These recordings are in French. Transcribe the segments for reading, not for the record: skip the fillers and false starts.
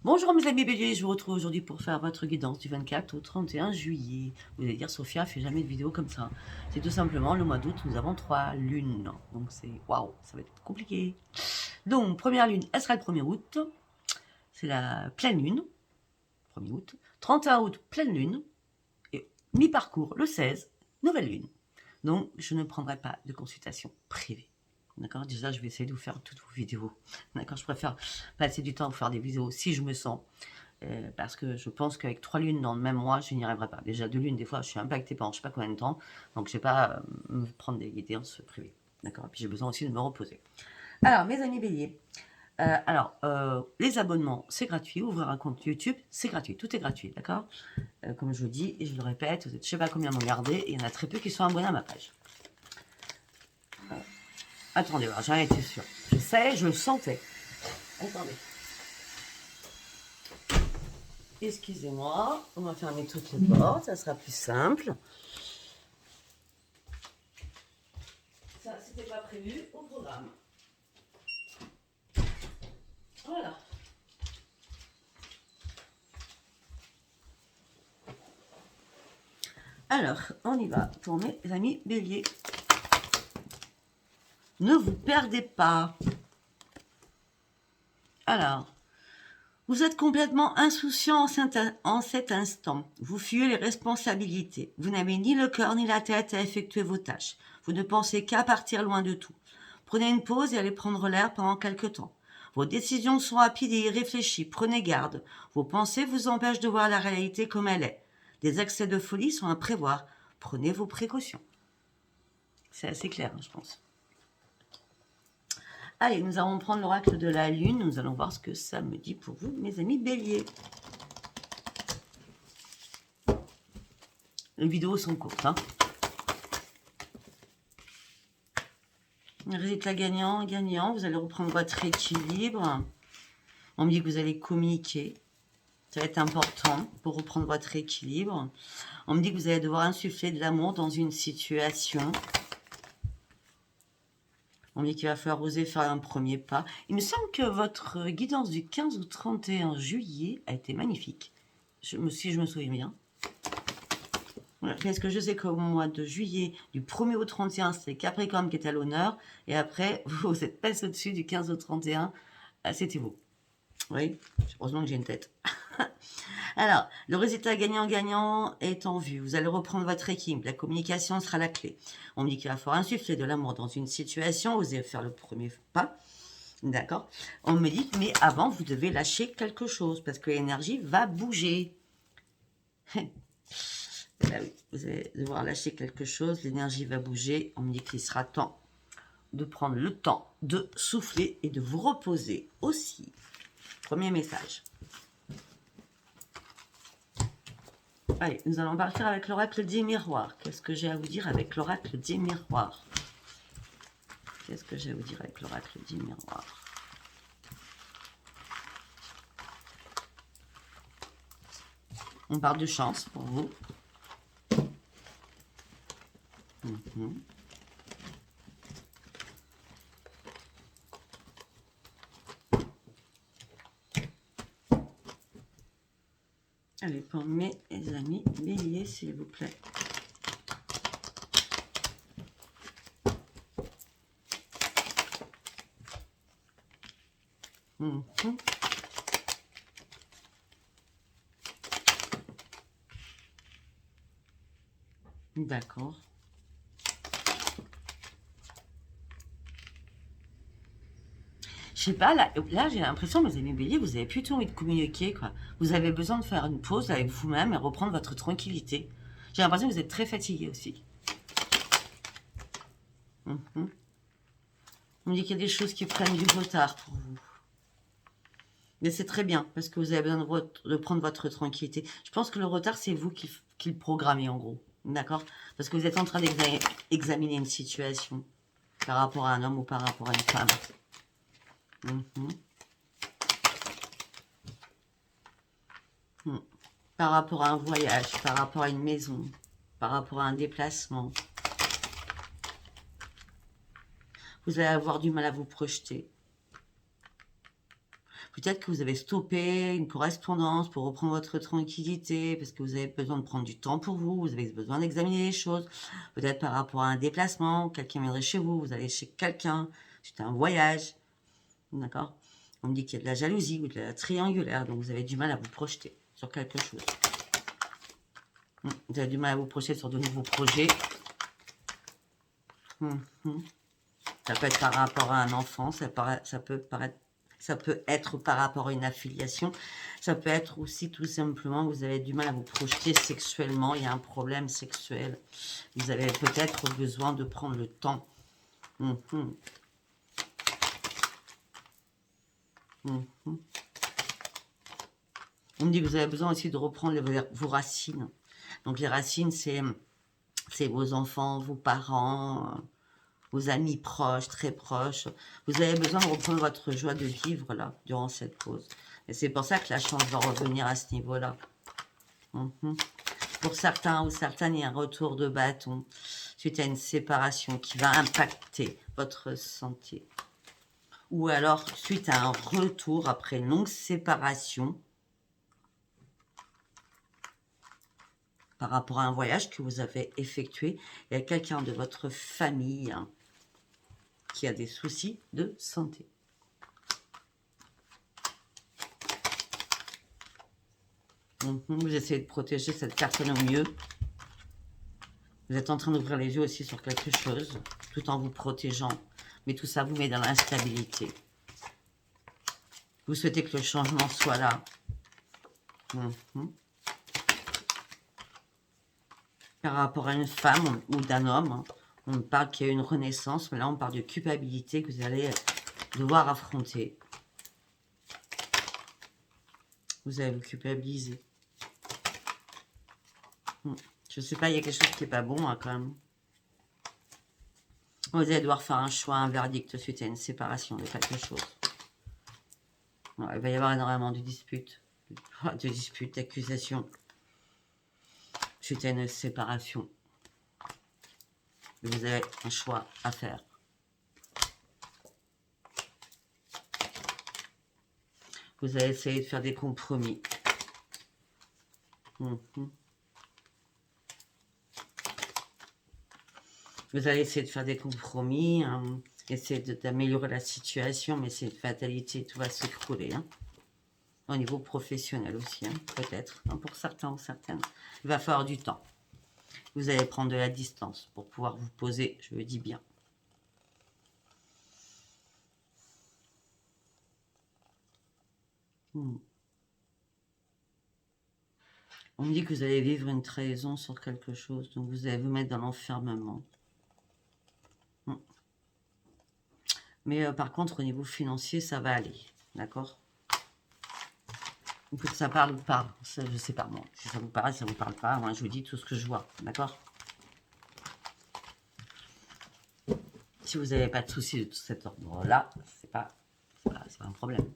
Bonjour mes amis béliers, je vous retrouve aujourd'hui pour faire votre guidance du 24 au 31 juillet. Vous allez dire, Sophia fait jamais de vidéo comme ça. C'est tout simplement le mois d'août, nous avons 3 lunes. Donc c'est waouh, ça va être compliqué. Donc, première lune, elle sera le 1er août. C'est la pleine lune, 1er août. 31 août, pleine lune. Et mi-parcours, le 16, nouvelle lune. Donc, je ne prendrai pas de consultation privée. D'accord. Déjà, je vais essayer de vous faire toutes vos vidéos. D'accord. Je préfère passer du temps à vous faire des vidéos si je me sens. Parce que je pense qu'avec 3 lunes dans le même mois, je n'y arriverai pas. Déjà, 2 lunes, des fois, je suis impactée pendant je ne sais pas combien de temps. Donc, je ne vais pas me prendre des guidances privées. D'accord. Et puis, j'ai besoin aussi de me reposer. Alors, mes amis béliers. Les abonnements, c'est gratuit. Ouvrir un compte YouTube, c'est gratuit. Tout est gratuit. D'accord. Comme je vous dis et je le répète, vous êtes je ne sais pas combien à me regarder. Et il y en a très peu qui sont abonnés à ma page. Attendez, j'en étais sûre. Je sais, je le sentais. Attendez. Excusez-moi, on va fermer toutes les portes, ça sera plus simple. Ça, c'était pas prévu au programme. Voilà. Alors, on y va pour mes amis béliers. Ne vous perdez pas. Alors, vous êtes complètement insouciant en cet instant. Vous fuyez les responsabilités. Vous n'avez ni le cœur ni la tête à effectuer vos tâches. Vous ne pensez qu'à partir loin de tout. Prenez une pause et allez prendre l'air pendant quelque temps. Vos décisions sont rapides et irréfléchies. Prenez garde. Vos pensées vous empêchent de voir la réalité comme elle est. Des accès de folie sont à prévoir. Prenez vos précautions. C'est assez clair, je pense. Allez, nous allons prendre l'oracle de la lune. Nous allons voir ce que ça me dit pour vous, mes amis béliers. Les vidéos sont courtes. Résultat gagnant, gagnant. Vous allez reprendre votre équilibre. On me dit que vous allez communiquer. Ça va être important pour reprendre votre équilibre. On me dit que vous allez devoir insuffler de l'amour dans une situation. On me dit qu'il va falloir oser faire un premier pas. Il me semble que votre guidance du 15 au 31 juillet a été magnifique. Si je me souviens bien. Voilà. Parce que je sais qu'au mois de juillet, du 1er au 31, c'est Capricorne qui est à l'honneur. Et après, vous êtes passé au-dessus du 15 au 31. C'était vous. Oui, heureusement que j'ai une tête. Alors, le résultat gagnant-gagnant est en vue. Vous allez reprendre votre équipe. La communication sera la clé. On me dit qu'il va falloir insuffler de l'amour dans une situation. Vous allez faire le premier pas. D'accord. On me dit, mais avant, vous devez lâcher quelque chose parce que l'énergie va bouger. Là, oui, vous allez devoir lâcher quelque chose. L'énergie va bouger. On me dit qu'il sera temps de prendre le temps de souffler et de vous reposer aussi. Premier message. Allez, nous allons partir avec l'oracle des miroirs. Qu'est-ce que j'ai à vous dire avec l'oracle des miroirs? Qu'est-ce que j'ai à vous dire avec l'oracle des miroirs? On parle de chance pour vous. Allez, pour mes amis béliers, s'il vous plaît. D'accord. Je sais pas, là j'ai l'impression, mes amis béliers, vous avez plutôt envie de communiquer, quoi. Vous avez besoin de faire une pause avec vous-même et reprendre votre tranquillité. J'ai l'impression que vous êtes très fatigué aussi. On me dit qu'il y a des choses qui prennent du retard pour vous. Mais c'est très bien, parce que vous avez besoin de prendre votre tranquillité. Je pense que le retard, c'est vous qui le programmez, en gros. D'accord? Parce que vous êtes en train d'examiner une situation par rapport à un homme ou par rapport à une femme. Par rapport à un voyage, par rapport à une maison, par rapport à un déplacement. Vous allez avoir du mal à vous projeter. Peut-être que vous avez stoppé une correspondance pour reprendre votre tranquillité, parce que vous avez besoin de prendre du temps pour vous, vous avez besoin d'examiner les choses, peut-être par rapport à un déplacement, quelqu'un viendrait chez vous, vous allez chez quelqu'un, c'est un voyage, d'accord? On me dit qu'il y a de la jalousie ou de la triangulaire, donc vous avez du mal à vous projeter sur quelque chose. Vous avez du mal à vous projeter sur de nouveaux projets. Ça peut être par rapport à un enfant, ça peut être par rapport à une affiliation. Ça peut être aussi tout simplement, vous avez du mal à vous projeter sexuellement, il y a un problème sexuel. Vous avez peut-être besoin de prendre le temps. On me dit que vous avez besoin aussi de reprendre vos racines. Donc les racines, c'est vos enfants, vos parents, vos amis proches, très proches. Vous avez besoin de reprendre votre joie de vivre là, durant cette pause. Et c'est pour ça que la chance va revenir à ce niveau-là. Pour certains ou certaines, il y a un retour de bâton suite à une séparation qui va impacter votre santé. Ou alors suite à un retour après une longue séparation par rapport à un voyage que vous avez effectué. Il y a quelqu'un de votre famille qui a des soucis de santé. Vous essayez de protéger cette personne au mieux. Vous êtes en train d'ouvrir les yeux aussi sur quelque chose, tout en vous protégeant. Mais tout ça vous met dans l'instabilité. Vous souhaitez que le changement soit là. Par rapport à une femme ou d'un homme, on parle qu'il y a une renaissance, mais là on parle de culpabilité que vous allez devoir affronter. Vous allez vous culpabiliser. Je sais pas, il y a quelque chose qui est pas bon quand même. Vous allez devoir faire un choix, un verdict suite à une séparation de quelque chose. Ouais, il va y avoir énormément de disputes, d'accusations suite à une séparation. Vous avez un choix à faire. Vous allez essayer de faire des compromis. Vous allez essayer de faire des compromis, essayer d'améliorer la situation, mais c'est une fatalité, tout va s'écrouler. Au niveau professionnel aussi, peut-être, pour certains ou certaines. Il va falloir du temps. Vous allez prendre de la distance pour pouvoir vous poser, je le dis bien. On me dit que vous allez vivre une trahison sur quelque chose, donc vous allez vous mettre dans l'enfermement. Mais par contre, au niveau financier, ça va aller, d'accord? Que ça parle ou pas, ça, je sais pas moi. Si ça vous parle, si ça vous parle pas, moi je vous dis tout ce que je vois, d'accord? Si vous n'avez pas de soucis de cet ordre-là, c'est pas un problème.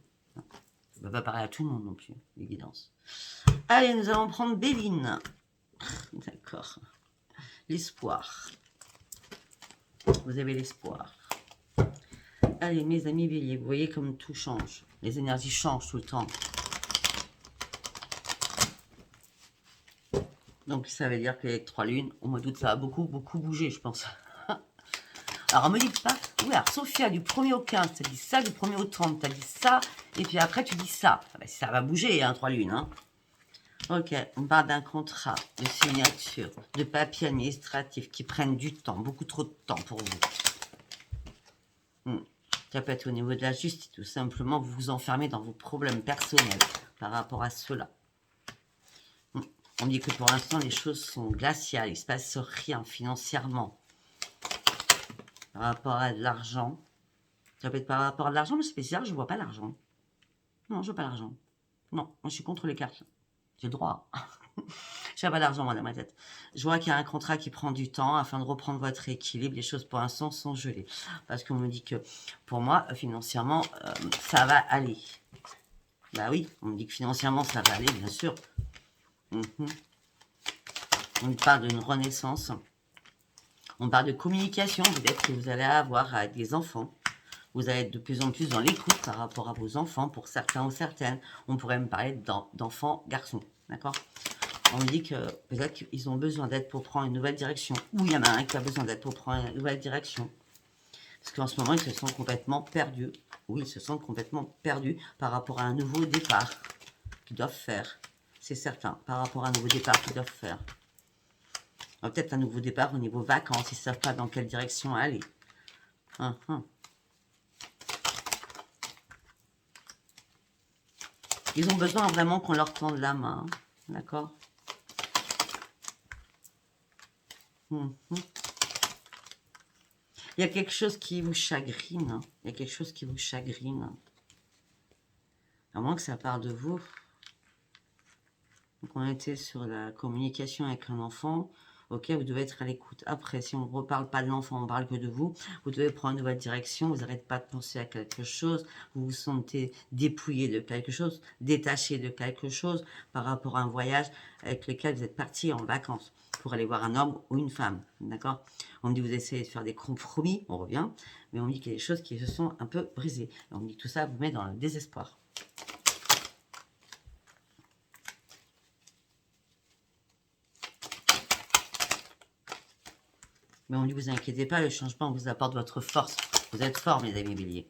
Ça ne va pas parler à tout le monde non plus, les guidances. Allez, nous allons prendre Béline. D'accord. L'espoir. Vous avez l'espoir. Allez, mes amis béliers, vous voyez comme tout change. Les énergies changent tout le temps. Donc, ça veut dire qu'avec 3 lunes, au mois d'août, ça va beaucoup bouger, je pense. Alors, on me dit pas... Oui, alors, Sophia, du 1er au 15, tu as dit ça, du 1er au 30, tu as dit ça, et puis après, tu dis ça. Ça va bouger, 3 lunes, Ok, on parle d'un contrat, de signature, de papiers administratifs qui prennent du temps, beaucoup trop de temps pour vous. Ça peut être au niveau de la justice, tout simplement, vous vous enfermez dans vos problèmes personnels par rapport à cela. On dit que pour l'instant, les choses sont glaciales, il ne se passe rien financièrement. Par rapport à de l'argent. Ça peut être par rapport à de l'argent, mais c'est bizarre, je ne vois pas l'argent. Non, je ne vois pas l'argent. Non, moi je suis contre les cartes. J'ai le droit. Je n'ai pas d'argent, moi, dans ma tête. Je vois qu'il y a un contrat qui prend du temps afin de reprendre votre équilibre. Les choses, pour l'instant, sont gelées. Parce qu'on me dit que, pour moi, financièrement, ça va aller. Bah oui, on me dit que financièrement, ça va aller, bien sûr. On parle d'une renaissance. On parle de communication, peut-être que vous allez avoir avec des enfants. Vous allez être de plus en plus dans l'écoute par rapport à vos enfants, pour certains ou certaines. On pourrait me parler d'enfants garçons, d'accord? On me dit que peut-être qu'ils ont besoin d'aide pour prendre une nouvelle direction. Ou il y en a un qui a besoin d'aide pour prendre une nouvelle direction. Parce qu'en ce moment, ils se sentent complètement perdus. Oui, ils se sentent complètement perdus par rapport à un nouveau départ qu'ils doivent faire. C'est certain, par rapport à un nouveau départ qu'ils doivent faire. Peut-être un nouveau départ au niveau vacances, ils ne savent pas dans quelle direction aller. Ils ont besoin vraiment qu'on leur tende la main, d'accord? Il y a quelque chose qui vous chagrine. Il y a quelque chose qui vous chagrine. À moins que ça part de vous. Donc on était sur la communication avec un enfant. Ok, vous devez être à l'écoute. Après, si on ne reparle pas de l'enfant, on parle que de vous, vous devez prendre une nouvelle direction, vous n'arrêtez pas de penser à quelque chose, vous vous sentez dépouillé de quelque chose, détaché de quelque chose par rapport à un voyage avec lequel vous êtes parti en vacances pour aller voir un homme ou une femme, d'accord? On me dit vous essayez de faire des compromis, on revient, mais on me dit qu'il y a des choses qui se sont un peu brisées. On me dit que tout ça vous met dans le désespoir. Mais on dit, vous inquiétez pas, le changement vous apporte votre force. Vous êtes fort, mes amis béliers.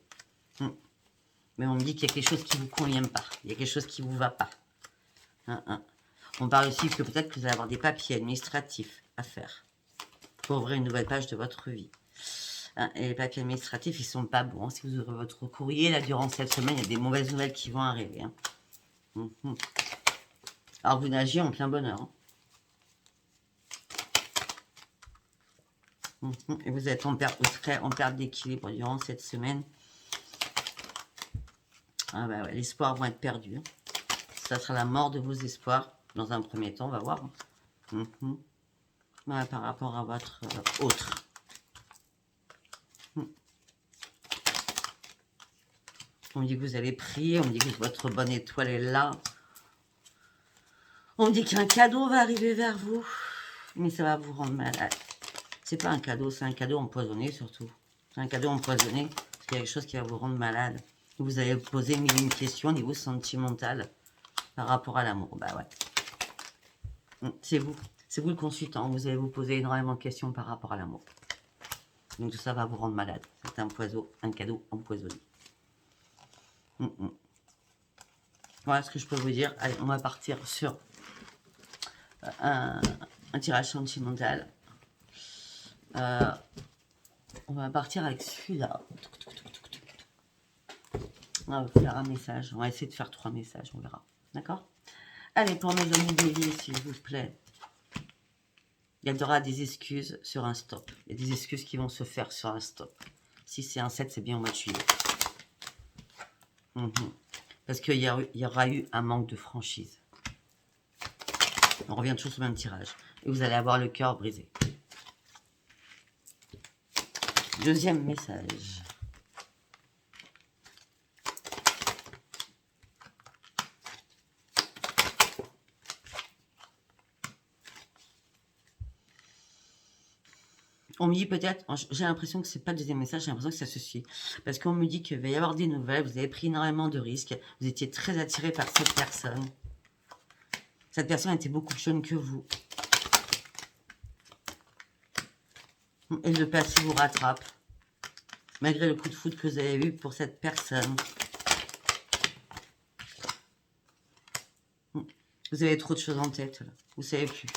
Mais on me dit qu'il y a quelque chose qui ne vous convient pas. Il y a quelque chose qui ne vous va pas. On parle aussi que peut-être que vous allez avoir des papiers administratifs à faire pour ouvrir une nouvelle page de votre vie. Et les papiers administratifs, ils ne sont pas bons. Si vous ouvrez votre courrier, là, durant cette semaine, il y a des mauvaises nouvelles qui vont arriver. Alors, vous nagez en plein bonheur. Et vous êtes vous serez en perte d'équilibre durant cette semaine. Ah bah ouais, les espoirs vont être perdus. Ça sera la mort de vos espoirs. Dans un premier temps, on va voir. Ouais, par rapport à votre autre. On me dit que vous allez prier. On me dit que votre bonne étoile est là. On me dit qu'un cadeau va arriver vers vous. Mais ça va vous rendre malade. C'est pas un cadeau, c'est un cadeau empoisonné surtout. C'est un cadeau empoisonné parce qu'il y a quelque chose qui va vous rendre malade. Vous allez vous poser une question au niveau sentimental par rapport à l'amour. Bah ouais. C'est vous le consultant. Vous allez vous poser énormément de questions par rapport à l'amour. Donc tout ça va vous rendre malade. C'est un cadeau empoisonné. Voilà ce que je peux vous dire. Allez, on va partir sur un tirage sentimental. On va partir avec celui-là. On va faire un message. On va essayer de faire 3 messages, on verra. D'accord? Allez, pour mes amis béliers, s'il vous plaît. Il y aura des excuses sur un stop. Il y a des excuses qui vont se faire sur un stop. Si c'est un 7, c'est bien au mois de juillet. Parce qu'il y aura eu un manque de franchise. On revient toujours sur le même tirage. Et vous allez avoir le cœur brisé. Deuxième message. On me dit peut-être, j'ai l'impression que c'est pas le deuxième message, j'ai l'impression que ça se suit. Parce qu'on me dit qu'il va y avoir des nouvelles, vous avez pris énormément de risques, vous étiez très attiré par cette personne. Cette personne était beaucoup plus jeune que vous. Et le passé vous rattrape. Malgré le coup de foudre que vous avez eu pour cette personne. Vous avez trop de choses en tête, là. Vous ne savez plus.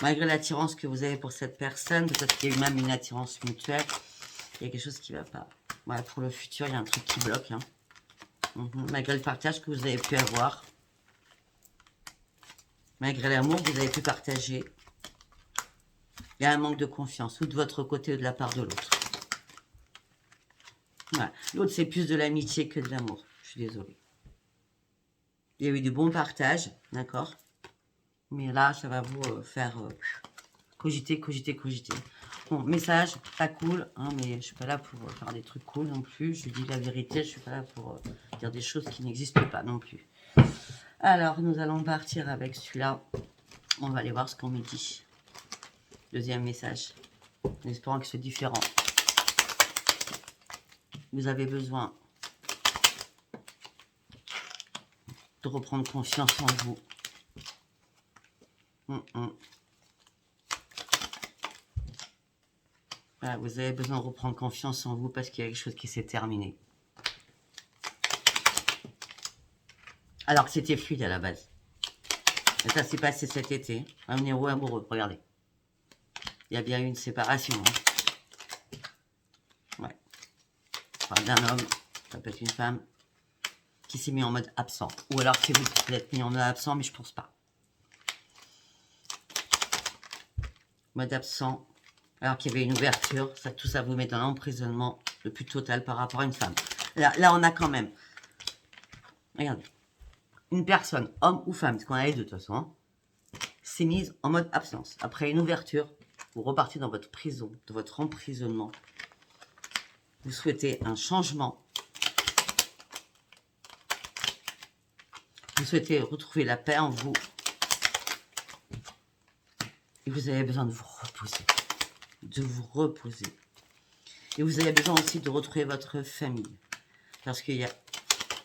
Malgré l'attirance que vous avez pour cette personne, peut-être qu'il y a eu même une attirance mutuelle, il y a quelque chose qui ne va pas. Voilà, pour le futur, il y a un truc qui bloque. Malgré le partage que vous avez pu avoir. Malgré l'amour que vous avez pu partager. Il y a un manque de confiance, ou de votre côté ou de la part de l'autre. Voilà. L'autre, c'est plus de l'amitié que de l'amour. Je suis désolée. Il y a eu du bon partage, d'accord? Mais là, ça va vous faire cogiter. Bon, message, pas cool, hein, mais je suis pas là pour faire des trucs cool non plus. Je dis la vérité, je suis pas là pour dire des choses qui n'existent pas non plus. Alors, nous allons partir avec celui-là. On va aller voir ce qu'on me dit. Deuxième message. En espérant que c'est différent. vous avez besoin de reprendre confiance en vous. Voilà, vous avez besoin de reprendre confiance en vous parce qu'il y a quelque chose qui s'est terminé. Alors que c'était fluide à la base. Et ça s'est passé cet été. Un héros amoureux, regardez. Il y a bien eu une séparation. Hein. Ouais. On parle d'un homme, ça peut être une femme, qui s'est mis en mode absent. Ou alors c'est vous qui l'êtes mis en mode absent, mais je pense pas. Mode absent, alors qu'il y avait une ouverture. Ça, tout ça vous met dans l'emprisonnement le plus total par rapport à une femme. Là on a quand même, regardez, une personne, homme ou femme, parce qu'on a les deux de toute façon, hein, s'est mise en mode absence. Après une ouverture, vous repartez dans votre prison, de votre emprisonnement. Vous souhaitez un changement. Vous souhaitez retrouver la paix en vous. Et vous avez besoin de vous reposer. De vous reposer. Et vous avez besoin aussi de retrouver votre famille. Parce qu'il y a...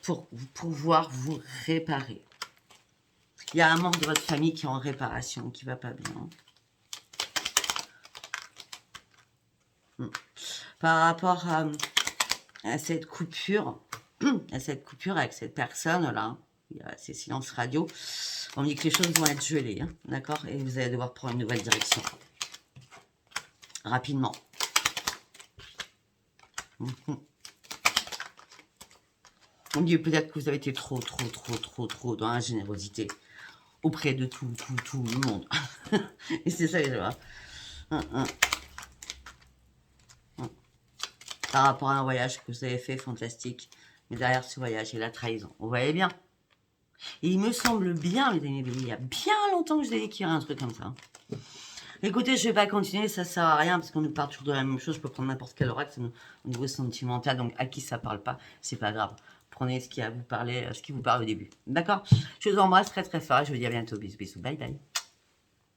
Pour pouvoir vous réparer. Il y a un membre de votre famille qui est en réparation, qui va pas bien. Par rapport à cette coupure, avec cette personne-là, il y a ces silences radio, on me dit que les choses vont être gelées, hein, d'accord? Et vous allez devoir prendre une nouvelle direction. Rapidement. On me dit peut-être que vous avez été trop dans la générosité auprès de tout le monde. Et c'est ça que je vois. Par rapport à un voyage que vous avez fait, fantastique. Mais derrière ce voyage, il y a la trahison. Vous voyez bien? Et il me semble bien, mesdames et messieurs, il y a bien longtemps que je vous ai dit qu'il y a un truc comme ça. Écoutez, je ne vais pas continuer, ça sert à rien, parce qu'on nous parle toujours de la même chose. Je peux prendre n'importe quel oracle, au niveau sentimental, donc à qui ça parle pas, c'est pas grave. Prenez ce qui a vous parlé, ce qui vous parle au début. D'accord? Je vous embrasse très fort, je vous dis à bientôt. Bisous, bisous, bye bye.